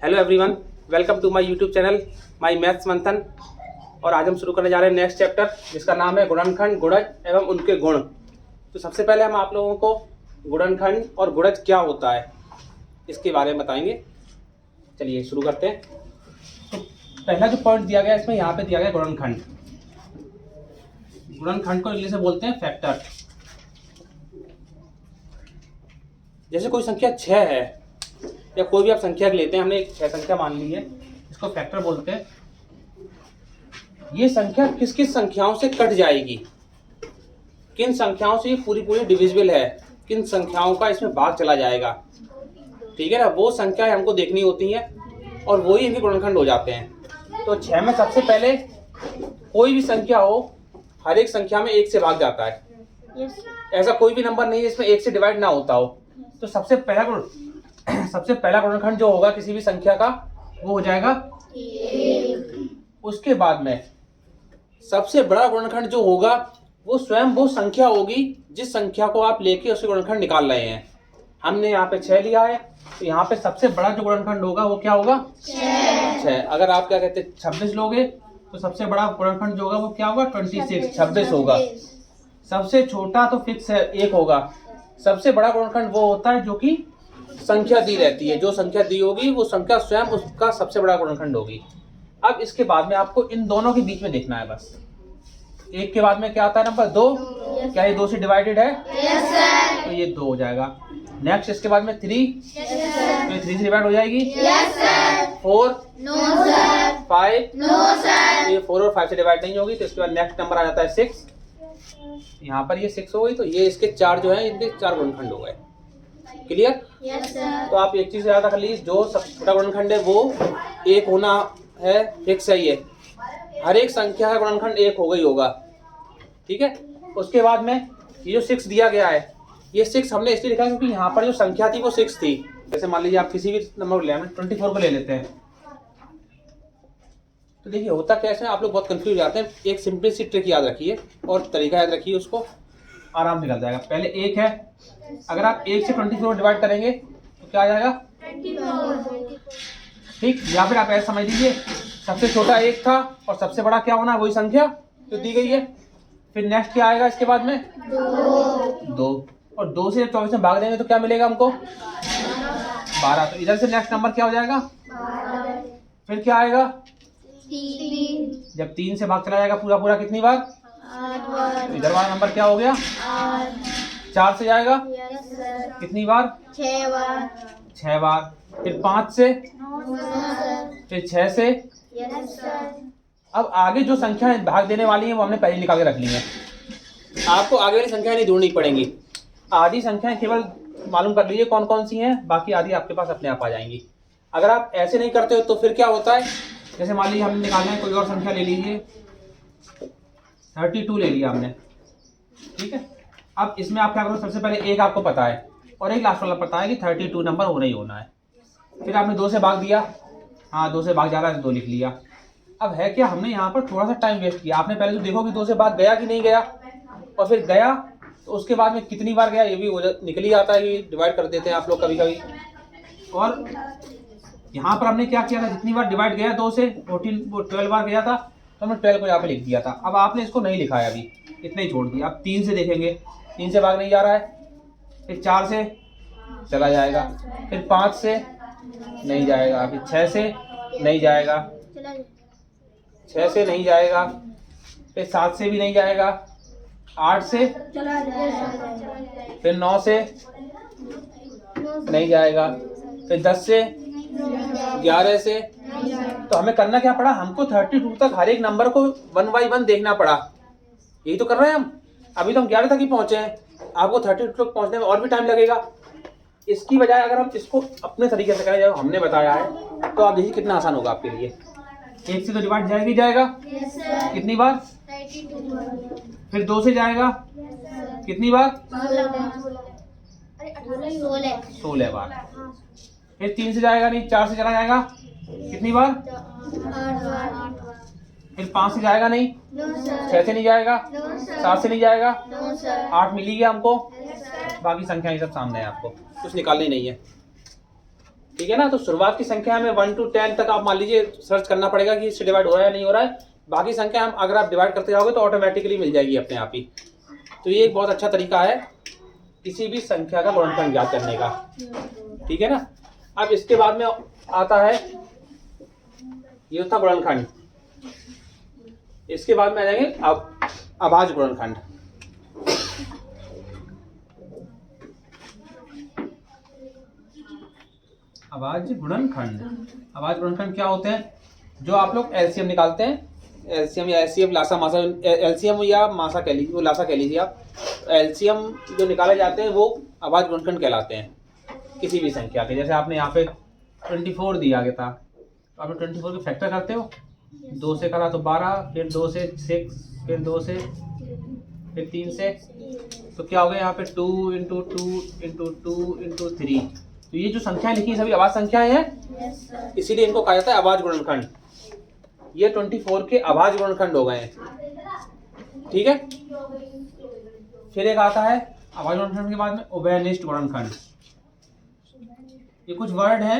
Hello everyone, welcome to my YouTube channel my maths Manthan. और आज हम शुरू करने जा रहे हैं नेक्स्ट चैप्टर, जिसका नाम है गुणनखंड, गुणज एवं उनके गुण। तो सबसे पहले हम आप लोगों को गुणनखंड और गुणज क्या होता है इसके बारे में बताएंगे। चलिए शुरू करते हैं। तो पहला जो पॉइंट दिया गया इसमें, यहाँ पे दिया गया गुणनखंड। गुणनखंड को इंग्लिश में बोलते हैं फैक्टर। जैसे कोई संख्या 6 है या कोई भी आप संख्या लेते हैं, हमने एक 6 संख्या मान ली है, इसको फैक्टर बोलते हैं। ये संख्या किस किस संख्याओं से कट जाएगी, किन संख्याओं से ये पूरी डिविजिबल है, किन संख्याओं का इसमें भाग चला जाएगा, ठीक है ना, वो संख्याएं हमको देखनी होती हैं और वही इनके गुणनखंड हो जाते हैं। तो 6 में सबसे पहले कोई भी संख्या हो, हर एक संख्या में 1 से भाग जाता है। ऐसा कोई भी नंबर नहीं है जिसमें 1 से डिवाइड ना होता हो। तो सबसे पहला गुणनखंड जो होगा किसी भी संख्या का, वो हो जाएगा 1। उसके बाद में सबसे बड़ा गुणनखंड जो होगा वो स्वयं वो संख्या होगी जिस संख्या को आप लेके उसके गुणनखंड निकाल रहे हैं। हमने यहाँ पे 6 लिया है, तो यहाँ पे सबसे बड़ा जो गुणनखंड होगा वो क्या होगा, 6। अगर आप क्या कहते हैं 26 लोगे, तो सबसे बड़ा गुणनखंड जो होगा वो क्या होगा, 26 होगा। सबसे छोटा तो फिक्स है 1 होगा। सबसे बड़ा गुणनखंड वो होता है जो कि संख्या दी रहती है, जो संख्या दी होगी वो संख्या स्वयं उसका सबसे बड़ा गुणनखंड होगी। अब इसके बाद में आपको इन दोनों के बीच में देखना है बस। 1 के बाद में क्या आता है, नंबर 2। क्या ये 2 से डिवाइडेड है? Yes sir. तो ये 2 हो जाएगा। नेक्स्ट इसके बाद में 3। तो ये 3 से डिवाइड हो जाएगी? Yes sir. 4? No sir. 5? No sir. ये 4 और 5 से डिवाइड नहीं होगी, तो इसके बाद नेक्स्ट नंबर आ जाता है 6। यहाँ पर ये 6 हो गई, तो ये इसके 4 जो है, इनके 4 गुणनखंड हो गए। क्लियर? Yes sir. तो आप एक चीज याद रख लीजिए, जो सबसे छोटा गुणनखंड है वो 1 होना है, फिक्स है। ये हर एक संख्या का गुणनखंड 1 होगा ही होगा, ठीक है। उसके बाद में ये जो 6 दिया गया है, ये 6 हमने इसलिए लिखा है क्योंकि यहाँ पर जो संख्या थी वो 6 थी। जैसे मान लीजिए आप किसी भी नंबर को ले, 24 को ले लेते हैं। तो देखिए होता क्या है, आप लोग बहुत कंफ्यूज हो जाते हैं। एक सिंपल सी ट्रिक याद रखिए और तरीका याद रखिए, उसको आराम निकल जाएगा। पहले 1 है, अगर आप 1 से 24 डिवाइड करेंगे तो क्या आ जाएगा, 24। ठीक। या फिर आप ऐसा समझ लीजिए, सबसे छोटा 1 था और सबसे बड़ा क्या होना, वही संख्या जो दी गई है। फिर नेक्स्ट क्या आएगा इसके बाद में, 2। और 2 से 24 में भाग देंगे तो क्या मिलेगा हमको, 12। तो इधर से नेक्स्ट नंबर क्या हो जाएगा, 12। फिर क्या आएगा, 3। जब 3 से भाग चला जाएगा पूरा कितनी बार, 8 बार। इधर वाला नंबर क्या हो गया, 8। 4 से जाएगा, कितनी बार, 6 बार। 6 बार। फिर 5 से, फिर 6 से। अब आगे जो संख्या भाग देने वाली है वो हमने पहले निकाल के रख ली है। आपको आगे वाली संख्या नहीं ढूंढनी पड़ेंगी। आधी संख्याएं केवल मालूम कर लीजिए कौन कौन सी हैं, बाकी आधी आपके पास अपने आप आ जाएंगी। अगर आप ऐसे नहीं करते हो तो फिर क्या होता है, जैसे मान लीजिए हमने निकालना है, कोई और संख्या ले लीजिए, 32 ले लिया हमने, ठीक है। अब इसमें आप क्या करो, सबसे पहले 1 आपको पता है और एक लास्ट वाला पता है कि 32 नंबर होना ही होना है। फिर आपने 2 से भाग दिया, हाँ 2 से भाग जा रहा है, 2 लिख लिया। अब है क्या, हमने यहाँ पर थोड़ा सा टाइम वेस्ट किया। आपने पहले तो देखो कि 2 से भाग गया कि नहीं गया, और फिर गया तो उसके बाद में कितनी बार गया ये भी निकल ही आता है, कि डिवाइड कर देते हैं आप लोग कभी कभी। और यहाँ पर हमने क्या किया था, जितनी बार डिवाइड गया 2 से 12 बार गया था, तो हमने 12 को यहाँ पे लिख दिया था। अब आपने इसको नहीं लिखा है, अभी इतना ही छोड़ दिया। अब 3 से देखेंगे, 3 से भाग नहीं जा रहा है। फिर 4 से चला जाएगा, फिर 5 से नहीं जाएगा, फिर 6 से नहीं जाएगा, 6 से नहीं जाएगा, फिर 7 से भी नहीं जाएगा, 8 से चला जाएगा, फिर 9 से नहीं जाएगा, फिर 10 से, 11 से। तो हमें करना क्या पड़ा, हमको 32 तक हर एक नंबर को 1 बाई 1 देखना पड़ा। यही तो कर रहे हैं हम। अभी तो हम 11 तक ही पहुंचे हैं, आपको 32 तक पहुंचने में और भी टाइम लगेगा। इसकी बजाय अगर हम इसको अपने तरीके से करें, जब हमने बताया है, तो आप देखिए कितना आसान होगा आपके लिए। 1 से तो डिवाइड जाएगा ही जाएगा, कितनी बार, 32। फिर 2 से जाएगा, कितनी बार, 16 बार। फिर 3 से जाएगा नहीं, 4 से चला जाएगा, कितनी बार, 8 बार। फिर 5 से जाएगा नहीं, 6 से नहीं जाएगा, 7 से नहीं जाएगा, 8 मिली गया हमको। बाकी संख्याएं सब सामने है, आपको कुछ निकालनी नहीं है। ठीक है ना। तो शुरुआत की संख्या हमें 1 to 10 तक आप मान लीजिए सर्च करना पड़ेगा कि इससे डिवाइड हो रहा है या नहीं हो रहा है। बाकी संख्या हम अगर आप डिवाइड करते जाओगे तो ऑटोमेटिकली मिल जाएगी अपने आप ही। तो ये एक बहुत अच्छा तरीका है किसी भी संख्या का गुणनखंड ज्ञात करने का, ठीक है ना। अब इसके बाद में आता है, ये था गुणनखंड। इसके बाद में आ जाएंगे अब अभाज्य गुणनखंड। अभाज्य गुणनखंड, अभाज्य गुणनखंड क्या होते हैं? जो आप लोग एलसीएम निकालते हैं, एलसीएम या एचसीएफ, लासा मासा, एलसीएम या मासा कह लीजिए, वो लासा कह लीजिए आप। एलसीएम जो निकाले जाते हैं वो अभाज्य गुणनखंड कहलाते हैं किसी भी संख्या के। जैसे आपने यहाँ पे 24 दिया गया था, तो आपने 24 के फैक्टर करते हो, 2 से करा तो 12, फिर 2 से 6, फिर 2 से, फिर 3 से, तो क्या हो गया यहाँ पे 2 × 2 × 2 × 3। तो ये जो संख्याएं लिखी सभी अभाज्य संख्याएं हैं, इसीलिए इनको कहा जाता है अभाज्य गुणनखंड। ये 24 के अभाज्य गुणनखंड हो गए हैं, ठीक है। फिर एक आता है अभाज्य गुणनखंड के बाद में उभयनिष्ठ गुणनखंड। ये कुछ वर्ड हैं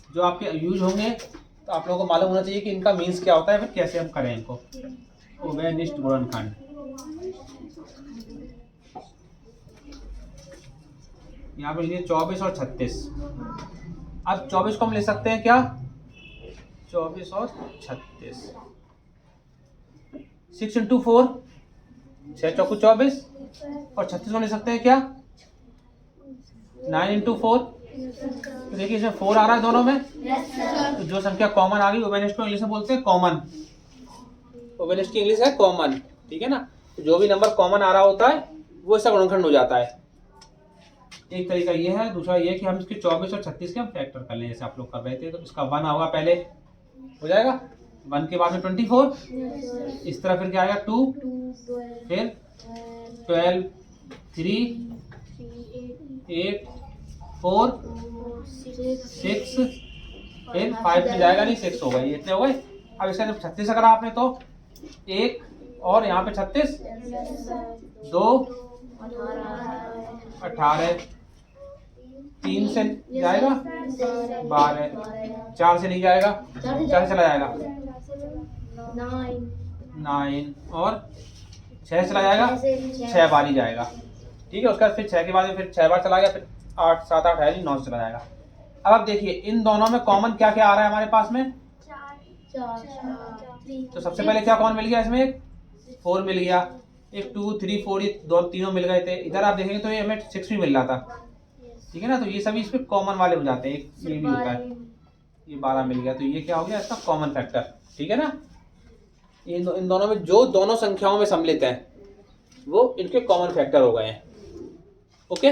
जो आपके यूज होंगे, तो आप लोगों को मालूम होना चाहिए कि इनका मीन्स क्या होता है, फिर कैसे हम करें इनको। उभयनिष्ठ गुणनखंड, यहाँ पे लिए 24 और 36। अब 24 को हम ले सकते हैं क्या, 24 और 36, 6 × 4, 6 चौको 24, और 36 को ले सकते हैं क्या, 9 × 4। तो देखिए इसमें 4 आ रहा है दोनों में, तो जो संख्या कॉमन आ गई, उभयनिष्ठ को इंग्लिश में बोलते हैं कॉमन। उभयनिष्ठ की इंग्लिश है कॉमन, ठीक है ना। तो जो भी नंबर कॉमन आ रहा होता है वो इसका गुणनखंड हो जाता है। एक तरीका ये है। दूसरा ये कि हम इसके 24 और 36 के हम फैक्टर कर लें, जैसे आप लोग कर रहे थे। तो इसका 1 होगा पहले, हो जाएगा 1 के बाद में 24, इस तरह फिर क्या आएगा 2, फिर 12, 3, 8, 4, 6, फिर 5 में जाएगा नहीं, 6 हो गए, ये इतने हो गए। अब इसका जब 36 अगर आपने तो 1 और यहाँ पे 36, 2, 18, 3 से जाएगा 12, 4 से नहीं जाएगा, 4 से चला जाएगा 9, और 6 चला जाएगा, 6 बार ही जाएगा, ठीक है। उसके बाद फिर 6 के बाद में फिर 6 बार चला गया, फिर 8, 7, 8 है नहीं, 9 से चला जाएगा। अब आप देखिए इन दोनों में कॉमन क्या क्या आ रहा है हमारे पास में। तो सबसे पहले क्या कॉमन मिल गया इसमें, एक 4 मिल गया, एक 2, 3, 4, ये तीनों मिल गए थे। इधर आप देखेंगे तो ये हमें 6 भी मिल रहा था, ठीक है ना। तो ये सभी इसमें कॉमन वाले हो जाते हैं। एक ये भी होता है, ये 12 मिल गया, तो ये क्या हो गया इसका कॉमन फैक्टर, ठीक है ना। इन दोनों में जो दोनों संख्याओं में सम्मिलित हैं वो इनके कॉमन फैक्टर हो गए हैं, ओके।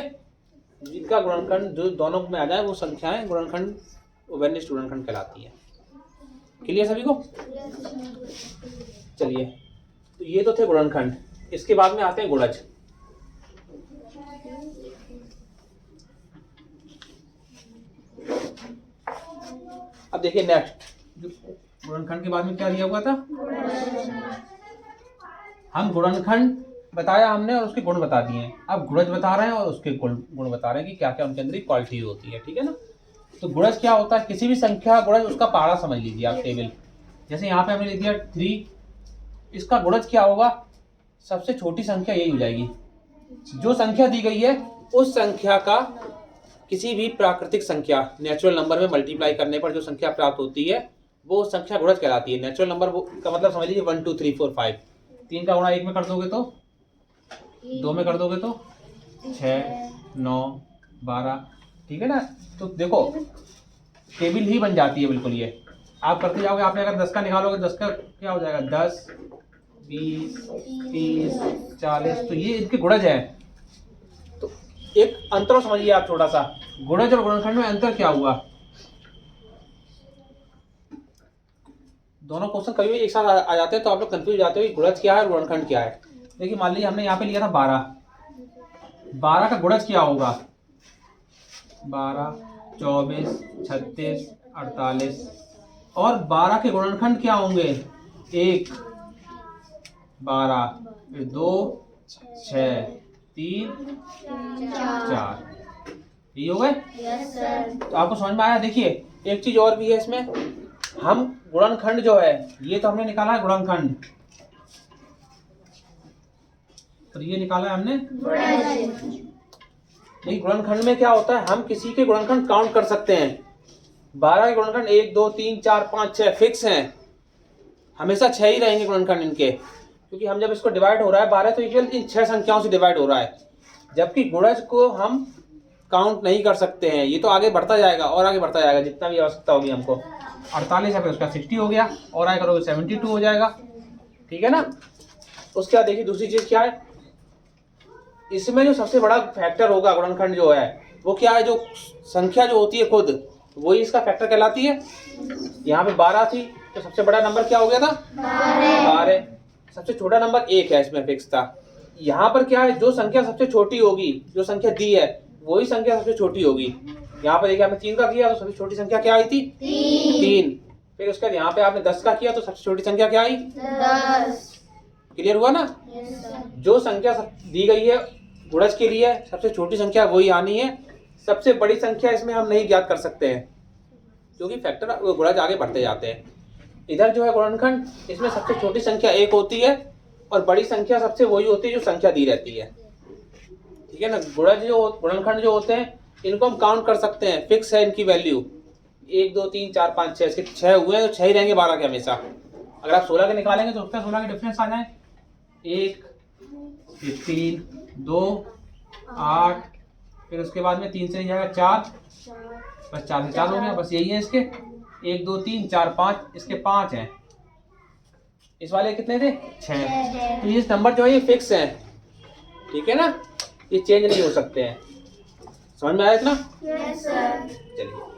जिनका गुणनखंड जो दोनों में आ जाए वो संख्याएं गुणनखंड, उभयनिष्ठ गुणनखंड कहलाती है। क्लियर सभी को? चलिए, तो ये तो थे गुणनखंड। इसके बाद में आते हैं गुणज। अब देखिए नेक्स्ट, गुणनखंड के बाद में क्या दिया हुआ था, हम गुणनखंड बताया हमने और उसके गुण बता दिए। अब गुणज बता रहे हैं और उसके गुण बता रहे हैं कि क्या क्या उनके अंदर क्वालिटी होती है, ठीक है ना। तो गुणज क्या होता है, किसी भी संख्या गुणज उसका पारा समझ लीजिए आप, टेबल। जैसे यहाँ पे हमने लिख दिया 3, इसका गुणज क्या होगा, सबसे छोटी संख्या यही हो जाएगी। जो संख्या दी गई है उस संख्या का किसी भी प्राकृतिक संख्या नेचुरल नंबर में मल्टीप्लाई करने पर जो संख्या प्राप्त होती है वो संख्या गुणज कहलाती है। नेचुरल नंबर का मतलब समझ लीजिए 1, 2, 3, 4, 5। 3 का गुणा 1 में कर दोगे तो, 2 में कर दोगे तो 6, 9, 12, ठीक है ना। तो देखो टेबल ही बन जाती है बिल्कुल। ये आप करते जाओगे, आपने अगर 10 का निकालोगे 10 का क्या हो जाएगा, 10, 20, 30, 40, तो ये इनके गुणज है। तो एक अंतर समझिए आप छोटा सा, गुणज और गुणनखंड में अंतर क्या हुआ। दोनों क्वेश्चन कभी भी एक साथ आ जाते हैं तो आप लोग कंफ्यूज हो जाते हो कि गुणज क्या है और गुणनखंड क्या है। देखिए मान लीजिए हमने यहाँ पे लिया था 12 का गुणज क्या होगा, 12, 24, 36, 48, और 12 के गुणनखंड क्या होंगे, 1, 12, फिर 2, 6, 3, 4, ये हो गए? Yes sir. तो आपको समझ में आया? देखिए एक चीज और भी है इसमें, हम गुणनखंड जो है ये तो हमने निकाला है गुणनखंड, और ये निकाला है हमने। नहीं, गुणनखंड में क्या होता है, हम किसी के गुणनखंड काउंट कर सकते हैं। 12 के गुणनखंड 1 2 3 4 5 6 फिक्स हैं, हमेशा 6 ही रहेंगे गुणनखंड इनके, क्योंकि हम जब इसको डिवाइड हो रहा है 12 तो केवल इन 6 संख्याओं से डिवाइड हो रहा है। जबकि गुणज को हम काउंट नहीं कर सकते हैं, ये तो आगे बढ़ता जाएगा और आगे बढ़ता जाएगा जितना भी आवश्यकता होगी हमको। 48 है फिर उसका 60 हो गया, और आगे करोगे 72 हो जाएगा, ठीक है ना। उसके बाद देखिए दूसरी चीज क्या है, इसमें जो सबसे बड़ा फैक्टर होगा गुणनखंड जो है वो क्या है, जो संख्या जो होती है खुद वही इसका फैक्टर कहलाती है। यहाँ पे 12 थी तो सबसे बड़ा नंबर क्या हो गया था? 12। सबसे छोटा नंबर 1 है, इसमें फिक्स था। यहाँ पर क्या है, जो संख्या सबसे छोटी होगी, जो संख्या दी है वही संख्या सबसे छोटी होगी। यहाँ पर देखिए आपने 3 का किया तो सबसे छोटी संख्या क्या आई थी? 3। फिर उसके बाद यहाँ पे आपने 10 का किया तो सबसे छोटी संख्या क्या आई? 10। क्लियर हुआ ना? जो संख्या दी गई है गुणज के लिए सबसे छोटी संख्या वही आनी है, सबसे बड़ी संख्या इसमें हम नहीं ज्ञात कर सकते हैं क्योंकि फैक्टर गुणज आगे बढ़ते जाते हैं। इधर जो है गुणनखंड, इसमें सबसे छोटी संख्या 1 होती है और बड़ी संख्या सबसे वही होती है जो संख्या दी रहती है, ठीक है ना। गुणनखंड जो होते हैं इनको हम काउंट कर सकते हैं, फिक्स है इनकी वैल्यू 1 2 3 4 5 6, इसके 6 हुए हैं तो 6 ही रहेंगे 12 के हमेशा। अगर आप 16 के निकालेंगे तो उसका 16 के डिफरेंस आ जाए 1 फिर 3 2 8, फिर उसके बाद में 3 से जाएगा 4, बस 4 से 4 हो गया, बस यही है इसके 1 2 3 4 5, इसके 5 हैं, इस वाले कितने थे? 6। तो ये नंबर जो है ये फिक्स है, ठीक है ना, ये चेंज नहीं हो सकते हैं। समझ में आया इतना? Yes sir. चलिए।